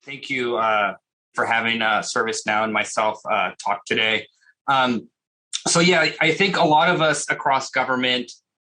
Thank you for having ServiceNow and myself talk today. I think a lot of us across government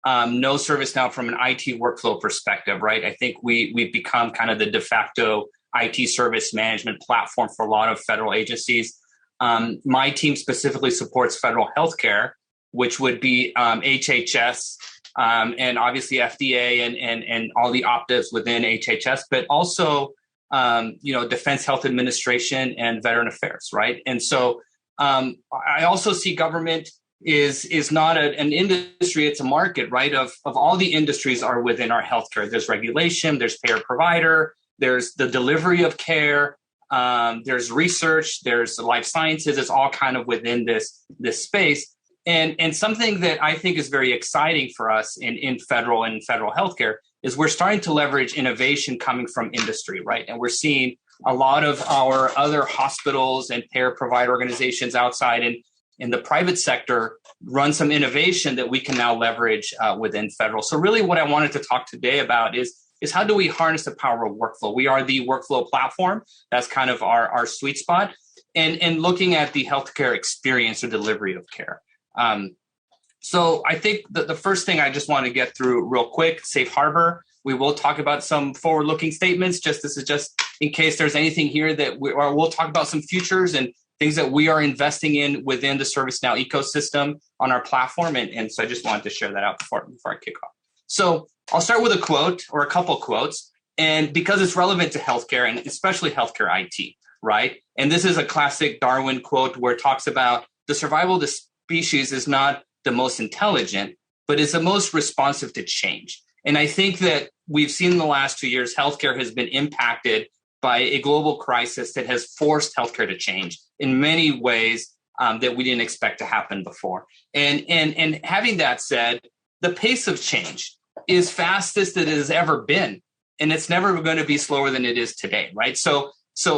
know ServiceNow from an IT workflow perspective, right? I think we've become kind of the de facto IT service management platform for a lot of federal agencies. My team specifically supports federal healthcare, which would be HHS and obviously FDA and all the optives within HHS, but also Defense Health Administration and Veteran Affairs, right? And so I also see government is not an industry, it's a market, right? Of all the industries are within our healthcare. There's regulation, there's payer provider, there's the delivery of care, there's research, there's life sciences. It's all kind of within this space. And something that I think is very exciting for us in federal healthcare is we're starting to leverage innovation coming from industry, right? And we're seeing a lot of our other hospitals and payer provider organizations outside in the private sector run some innovation that we can now leverage within federal. So really what I wanted to talk today about is how do we harness the power of workflow? We are the workflow platform. That's kind of our sweet spot. And looking at the healthcare experience or delivery of care. So I think that the first thing I just want to get through real quick, safe harbor. We will talk about some forward-looking statements. This is just in case there's anything here that we'll talk about some futures and things that we are investing in within the ServiceNow ecosystem on our platform. And so I just wanted to share that out before I kick off. So I'll start with a quote or a couple quotes, and because it's relevant to healthcare and especially healthcare IT, right? And this is a classic Darwin quote where it talks about the survival of the species is not the most intelligent, but is the most responsive to change. And I think that we've seen in the last 2 years, healthcare has been impacted by a global crisis that has forced healthcare to change in many ways that we didn't expect to happen before. And having that said, the pace of change is fastest that it has ever been, and it's never going to be slower than it is today, right? So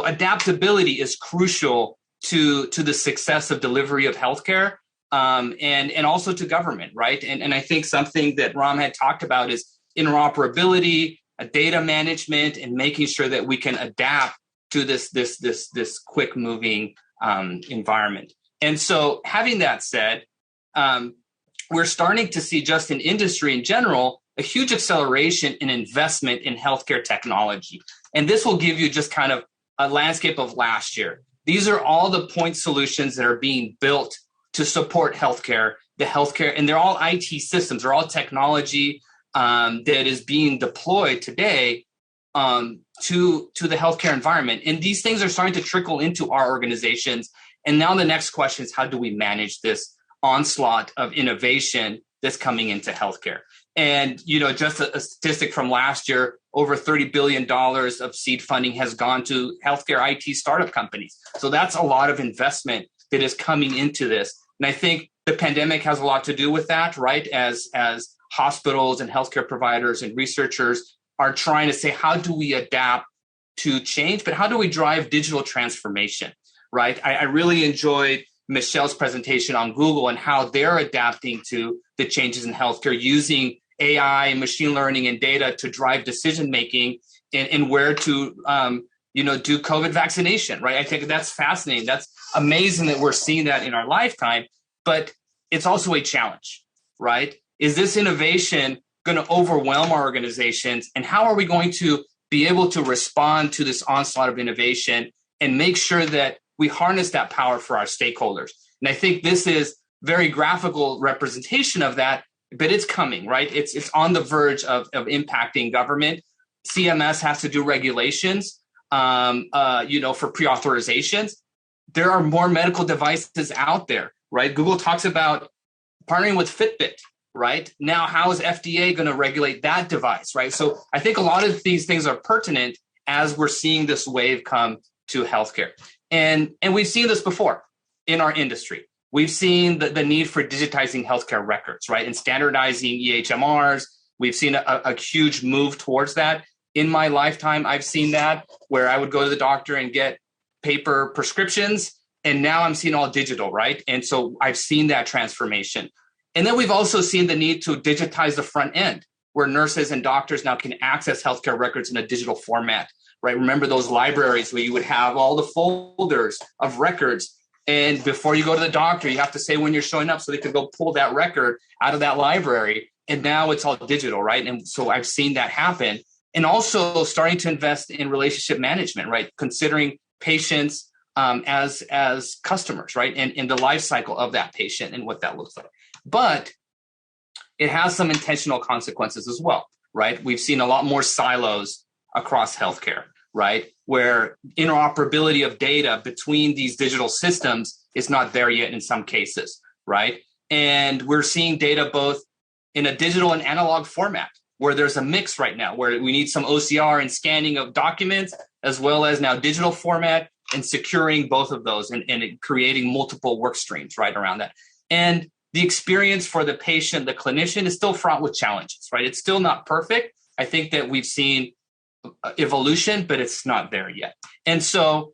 adaptability is crucial to the success of delivery of healthcare. And also to government, right? And I think something that Ram had talked about is interoperability, data management, and making sure that we can adapt to this quick moving environment. And so having that said, we're starting to see just in industry in general, a huge acceleration in investment in healthcare technology. And this will give you just kind of a landscape of last year. These are all the point solutions that are being built to support healthcare, and they're all IT systems, they're all technology that is being deployed today to the healthcare environment. And these things are starting to trickle into our organizations. And now the next question is, how do we manage this onslaught of innovation that's coming into healthcare? And, just a statistic from last year, over $30 billion of seed funding has gone to healthcare IT startup companies. So that's a lot of investment that is coming into this. And I think the pandemic has a lot to do with that, right? As hospitals and healthcare providers and researchers are trying to say, how do we adapt to change, but how do we drive digital transformation, right? I really enjoyed Michelle's presentation on Google and how they're adapting to the changes in healthcare using AI and machine learning and data to drive decision-making and where to, do COVID vaccination, right? I think that's fascinating. That's amazing that we're seeing that in our lifetime, but it's also a challenge, right? Is this innovation going to overwhelm our organizations? And how are we going to be able to respond to this onslaught of innovation and make sure that we harness that power for our stakeholders? And I think this is very graphical representation of that, but it's coming, right? It's on the verge of impacting government. CMS has to do regulations, for pre-authorizations. There are more medical devices out there, right? Google talks about partnering with Fitbit, right? Now, how is FDA going to regulate that device, right? So I think a lot of these things are pertinent as we're seeing this wave come to healthcare. And we've seen this before in our industry. We've seen the need for digitizing healthcare records, right? And standardizing EHMRs. We've seen a huge move towards that. In my lifetime, I've seen that where I would go to the doctor and get paper prescriptions, and now I'm seeing all digital, right? And so I've seen that transformation. And then we've also seen the need to digitize the front end, where nurses and doctors now can access healthcare records in a digital format, right? Remember those libraries where you would have all the folders of records. And before you go to the doctor, you have to say when you're showing up so they can go pull that record out of that library. And now it's all digital, right? And so I've seen that happen. And also starting to invest in relationship management, right? Considering patients as customers, right? And in the life cycle of that patient and what that looks like. But it has some intentional consequences as well, right? We've seen a lot more silos across healthcare, right? Where interoperability of data between these digital systems is not there yet in some cases, right? And we're seeing data both in a digital and analog format, where there's a mix right now, where we need some OCR and scanning of documents, as well as now digital format and securing both of those and creating multiple work streams right around that. And the experience for the patient, the clinician, is still fraught with challenges, right? It's still not perfect. I think that we've seen evolution, but it's not there yet. And so,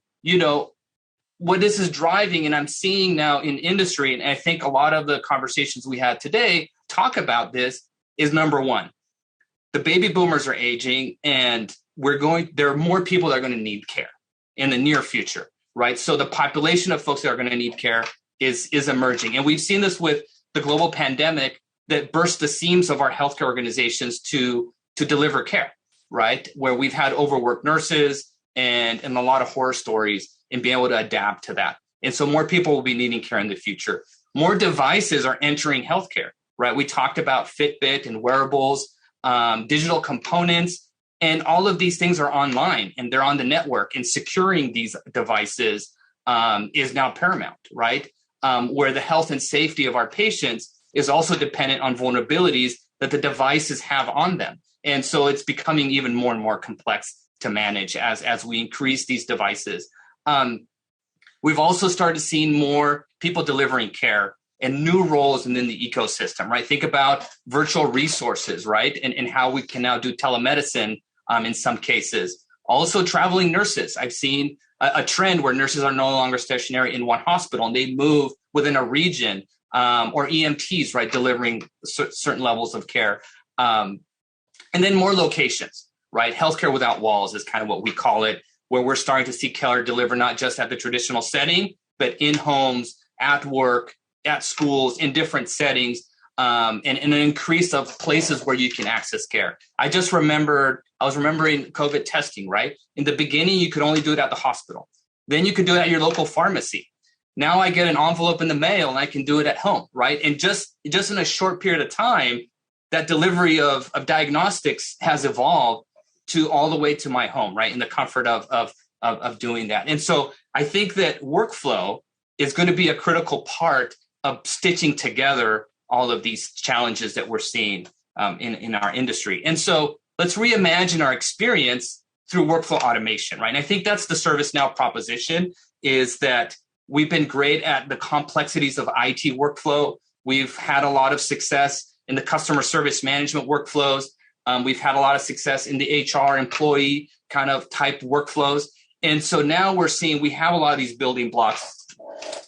what this is driving, and I'm seeing now in industry, and I think a lot of the conversations we had today talk about this, is number one, the baby boomers are aging, and there are more people that are going to need care in the near future, right? So the population of folks that are going to need care is emerging. And we've seen this with the global pandemic that burst the seams of our healthcare organizations to deliver care, right? Where we've had overworked nurses and a lot of horror stories and being able to adapt to that. And so more people will be needing care in the future. More devices are entering healthcare, right? We talked about Fitbit and wearables, digital components, and all of these things are online and they're on the network, and securing these devices is now paramount, right? Where the health and safety of our patients is also dependent on vulnerabilities that the devices have on them. And so it's becoming even more and more complex to manage as we increase these devices. We've also started seeing more people delivering care and new roles within the ecosystem, right? Think about virtual resources, right? And how we can now do telemedicine in some cases. Also traveling nurses. I've seen a trend where nurses are no longer stationary in one hospital and they move within a region, or EMTs, right? Delivering certain levels of care. And then more locations, right? Healthcare without walls is kind of what we call it, where we're starting to see care delivered not just at the traditional setting, but in homes, at work, at schools, in different settings, and an increase of places where you can access care. I was remembering COVID testing, right? In the beginning, you could only do it at the hospital. Then you could do it at your local pharmacy. Now I get an envelope in the mail and I can do it at home, right? And just in a short period of time, that delivery of diagnostics has evolved to all the way to my home, right? In the comfort of doing that. And so I think that workflow is going to be a critical part of stitching together all of these challenges that we're seeing in our industry. And so let's reimagine our experience through workflow automation, right? And I think that's the ServiceNow proposition, is that we've been great at the complexities of IT workflow. We've had a lot of success in the customer service management workflows. We've had a lot of success in the HR employee kind of type workflows. And so now we're seeing we have a lot of these building blocks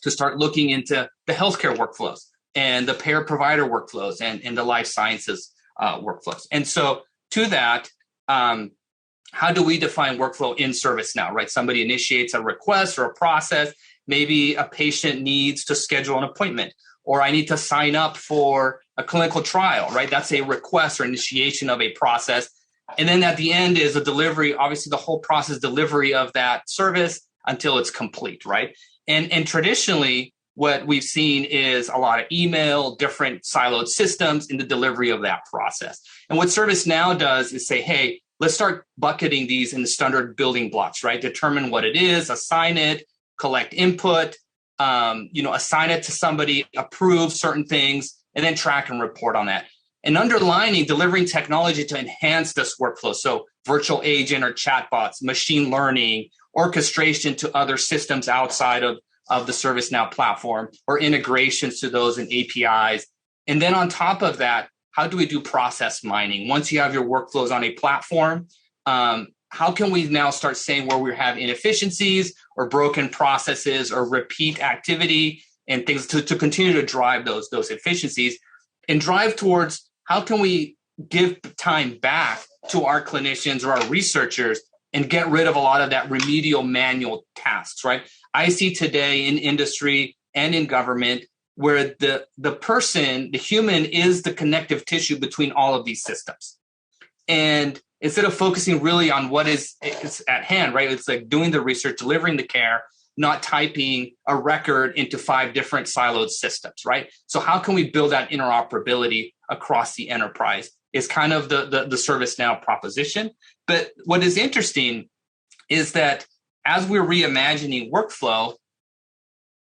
to start looking into the healthcare workflows and the payer provider workflows and the life sciences workflows. And so to that, how do we define workflow in ServiceNow, right? Somebody initiates a request or a process. Maybe a patient needs to schedule an appointment, or I need to sign up for a clinical trial, right? That's a request or initiation of a process. And then at the end is a delivery, obviously the whole process delivery of that service until it's complete, right? And traditionally, what we've seen is a lot of email, different siloed systems in the delivery of that process. And what ServiceNow does is say, hey, let's start bucketing these in the standard building blocks, right? Determine what it is, assign it, collect input, assign it to somebody, approve certain things, and then track and report on that. And underlining delivering technology to enhance this workflow. So virtual agent or chatbots, machine learning, orchestration to other systems outside of the ServiceNow platform, or integrations to those and APIs. And then on top of that, how do we do process mining? Once you have your workflows on a platform, how can we now start saying where we have inefficiencies or broken processes or repeat activity and things to continue to drive those efficiencies and drive towards how can we give time back to our clinicians or our researchers and get rid of a lot of that remedial manual tasks, right? I see today in industry and in government where the person, the human, is the connective tissue between all of these systems. And instead of focusing really on what is at hand, right? It's like doing the research, delivering the care, not typing a record into 5 different siloed systems, right? So how can we build that interoperability across the enterprise is kind of the ServiceNow proposition. But what is interesting is that as we're reimagining workflow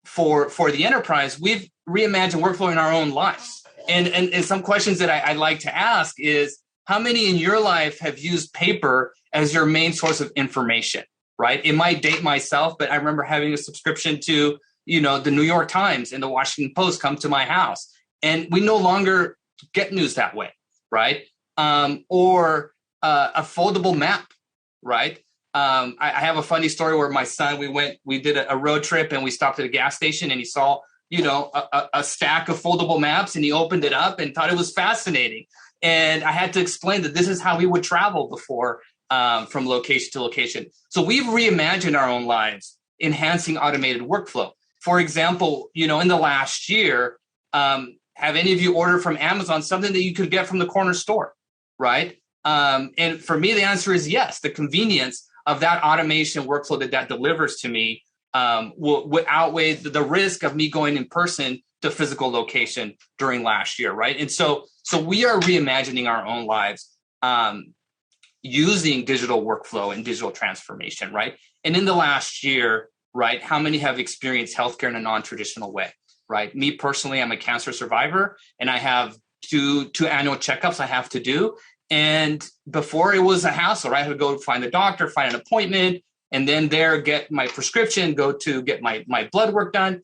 for the enterprise, we've reimagined workflow in our own lives. And some questions that I'd like to ask is, how many in your life have used paper as your main source of information, right? It might date myself, but I remember having a subscription to, the New York Times and the Washington Post come to my house. And we no longer get news that way, right? Or a foldable map, right? I have a funny story where my son, we did a road trip and we stopped at a gas station and he saw, a stack of foldable maps and he opened it up and thought it was fascinating. And I had to explain that this is how we would travel before from location to location. So we've reimagined our own lives, enhancing automated workflow. For example, in the last year, have any of you ordered from Amazon something that you could get from the corner store, right? And for me, the answer is yes. The convenience of that automation workflow that delivers to me would outweigh the risk of me going in person to physical location during last year, right? And so we are reimagining our own lives using digital workflow and digital transformation, right? And in the last year, right, how many have experienced healthcare in a non-traditional way, right? Me personally, I'm a cancer survivor, and I have two annual checkups I have to do. And before it was a hassle, right? I had to go find the doctor, find an appointment, and then get my prescription, go to get my blood work done.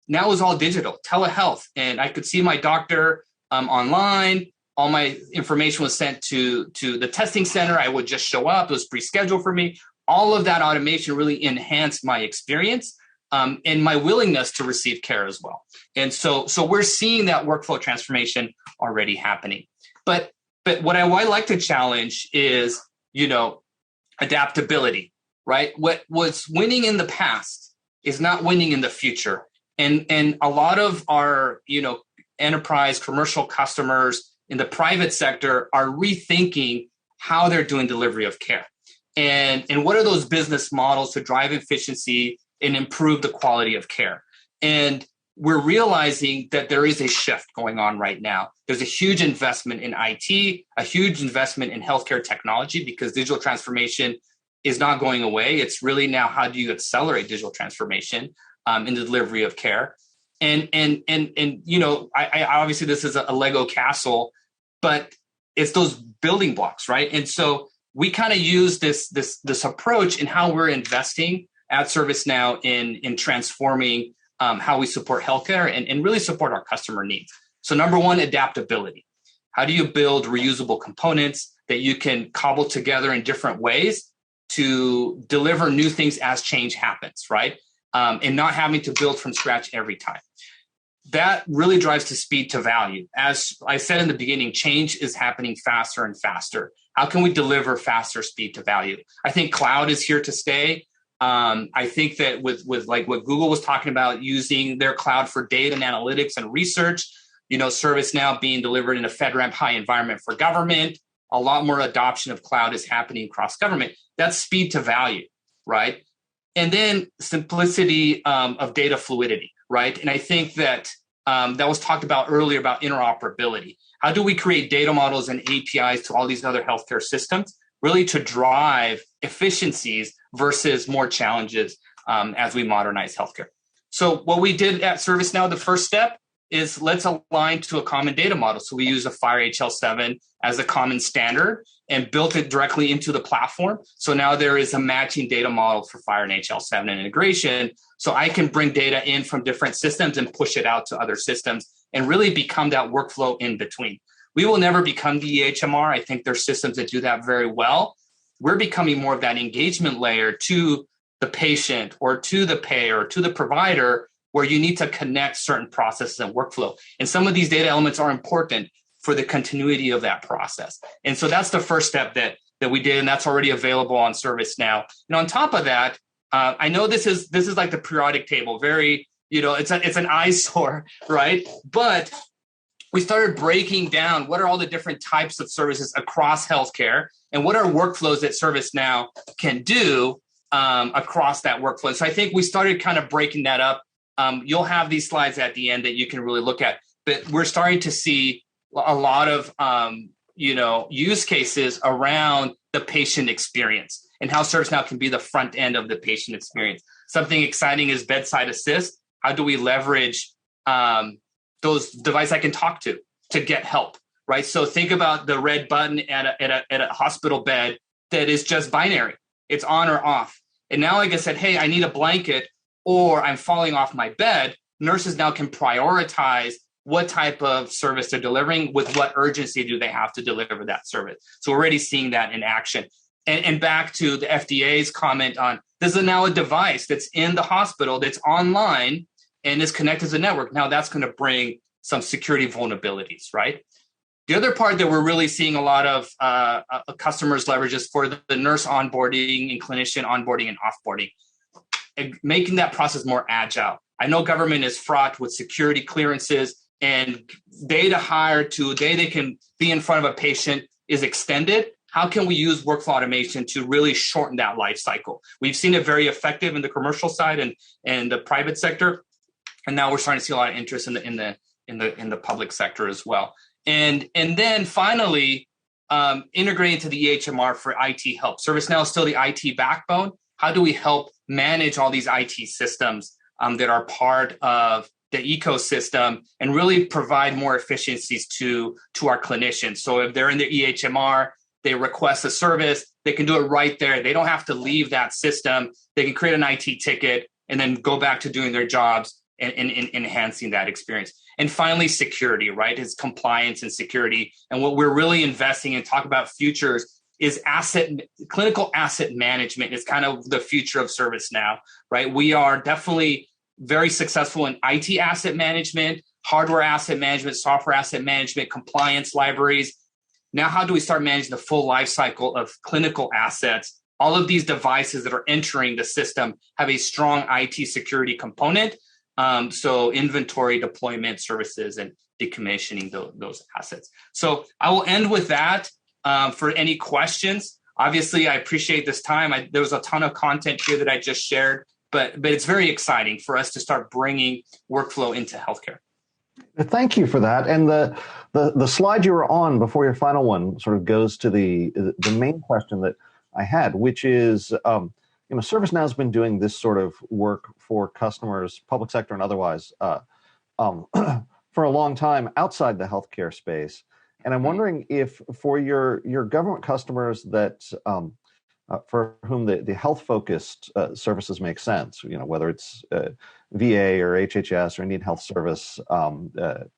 Now it was all digital, telehealth, and I could see my doctor online. All my information was sent to the testing center. I would just show up. It was pre-scheduled for me. All of that automation really enhanced my experience and my willingness to receive care as well. And so we're seeing that workflow transformation already happening. But what I like to challenge is, adaptability, right? What was winning in the past is not winning in the future. And a lot of our, enterprise commercial customers in the private sector are rethinking how they're doing delivery of care. And what are those business models to drive efficiency and improve the quality of care? And we're realizing that there is a shift going on right now. There's a huge investment in IT, a huge investment in healthcare technology, because digital transformation is not going away. It's really now, how do you accelerate digital transformation in the delivery of care? And I obviously this is a Lego castle, but it's those building blocks, right? And so we kind of use this approach in how we're investing at ServiceNow in transforming how we support healthcare and really support our customer needs. So number one, adaptability. How do you build reusable components that you can cobble together in different ways to deliver new things as change happens, right? And not having to build from scratch every time. That really drives to speed to value. As I said in the beginning, change is happening faster and faster. How can we deliver faster speed to value? I think cloud is here to stay. I think that with like what Google was talking about, using their cloud for data and analytics and research, ServiceNow being delivered in a FedRAMP high environment for government, a lot more adoption of cloud is happening across government. That's speed to value, right? And then simplicity of data fluidity, right? And I think that that was talked about earlier about interoperability. How do we create data models and APIs to all these other healthcare systems, really to drive efficiencies versus more challenges as we modernize healthcare? So what we did at ServiceNow, the first step is let's align to a common data model. So we use a FHIR HL7 as a common standard and built it directly into the platform. So now there is a matching data model for FHIR and HL7 and integration. So I can bring data in from different systems and push it out to other systems and really become that workflow in between. We will never become the EHMR. I think there's systems that do that very well. We're becoming more of that engagement layer to the patient or to the payer or to the provider, where you need to connect certain processes and workflow. And some of these data elements are important for the continuity of that process. And so that's the first step that that we did, and that's already available on ServiceNow. And on top of that, I know this is like the periodic table, very, it's an eyesore, right? But we started breaking down what are all the different types of services across healthcare and what are workflows that ServiceNow can do across that workflow. So I think we started kind of breaking that up. You'll have these slides at the end that you can really look at, but we're starting to see a lot of use cases around the patient experience and how ServiceNow can be the front end of the patient experience. Something exciting is Bedside Assist. How do we leverage those devices I can talk to get help, right? So think about the red button at a hospital bed that is just binary. It's on or off. And now, like I said, hey, I need a blanket or I'm falling off my bed. Nurses now can prioritize what type of service they're delivering, with what urgency do they have to deliver that service. So we're already seeing that in action. And back to the FDA's comment on, this is now a device that's in the hospital, that's online, and is connected to the network. Now that's going to bring some security vulnerabilities, right? The other part that we're really seeing a lot of customers leverage is for the nurse onboarding and clinician onboarding and offboarding, and making that process more agile. I know government is fraught with security clearances, and day to hire to day they can be in front of a patient is extended. How can we use workflow automation to really shorten that life cycle? We've seen it very effective in the commercial side and the private sector. And now we're starting to see a lot of interest in the public sector as well. And then finally, integrating to the EHMR for IT help. ServiceNow is still the IT backbone. How do we help manage all these IT systems that are part of the ecosystem and really provide more efficiencies to our clinicians? So if they're in the EHMR, they request a service, they can do it right there. They don't have to leave that system. They can create an IT ticket and then go back to doing their jobs and enhancing that experience. And finally, security, right? Is compliance and security. And what we're really investing in, talk about futures, is clinical asset management is kind of the future of ServiceNow, right? We are definitely very successful in IT asset management, hardware asset management, software asset management, compliance libraries. Now, how do we start managing the full life cycle of clinical assets? All of these devices that are entering the system have a strong IT security component. So inventory, deployment, services, and decommissioning those assets. So I will end with that. For any questions, obviously, I appreciate this time. There was a ton of content here that I just shared, but it's very exciting for us to start bringing workflow into healthcare. Thank you for that. And the slide you were on before your final one sort of goes to the main question that I had, which is, ServiceNow has been doing this sort of work for customers, public sector and otherwise, for a long time outside the healthcare space. And I'm wondering if for your government customers that for whom the health-focused services make sense, whether it's VA or HHS or Indian Health Service, I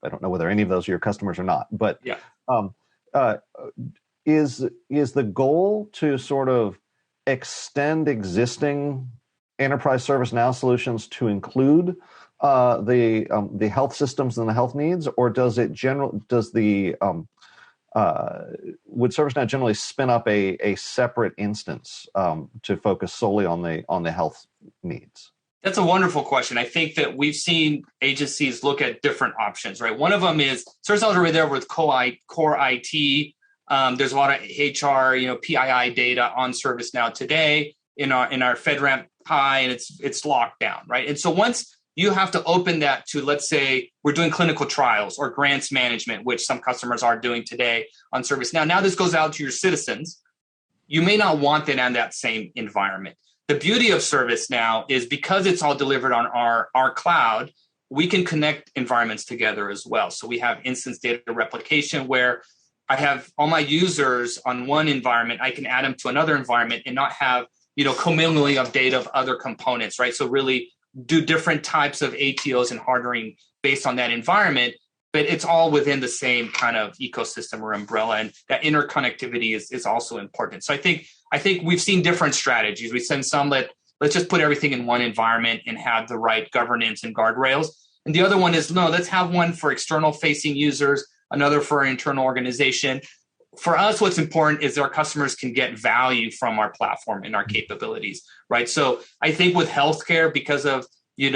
don't know whether any of those are your customers or not, but yeah. Is the goal to sort of extend existing enterprise ServiceNow solutions to include the health systems and the health needs, or would ServiceNow generally spin up a separate instance to focus solely on the health needs? That's a wonderful question. I think that we've seen agencies look at different options, right? One of them is ServiceNow is already there with core IT. There's a lot of HR, PII data on ServiceNow today in our FedRAMP High, and it's locked down, right? And so once you have to open that to, let's say, we're doing clinical trials or grants management, which some customers are doing today on ServiceNow. Now this goes out to your citizens. You may not want that in that same environment. The beauty of ServiceNow is because it's all delivered on our cloud, we can connect environments together as well. So we have instance data replication where I have all my users on one environment. I can add them to another environment and not have, commingling of data of other components, right? So really do different types of ATOs and hardening based on that environment, but it's all within the same kind of ecosystem or umbrella. And that interconnectivity is also important. So I think we've seen different strategies. We send some let's just put everything in one environment and have the right governance and guardrails. And the other one is, no, let's have one for external facing users, another for our internal organization. for us, what's important is our customers can get value from our platform and our capabilities, right? So I think with healthcare, because of the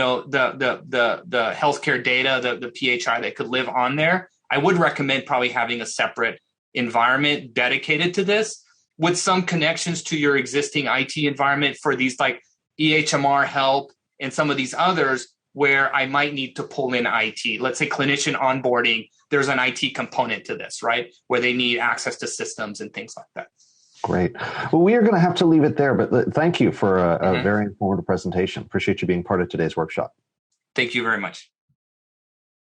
healthcare data, the PHI that could live on there, I would recommend probably having a separate environment dedicated to this, with some connections to your existing IT environment for these like EHMR help and some of these others where I might need to pull in IT. Let's say clinician onboarding, there's an IT component to this, right? Where they need access to systems and things like that. Great. Well, we are going to have to leave it there, but thank you for a very informative presentation. Appreciate you being part of today's workshop. Thank you very much.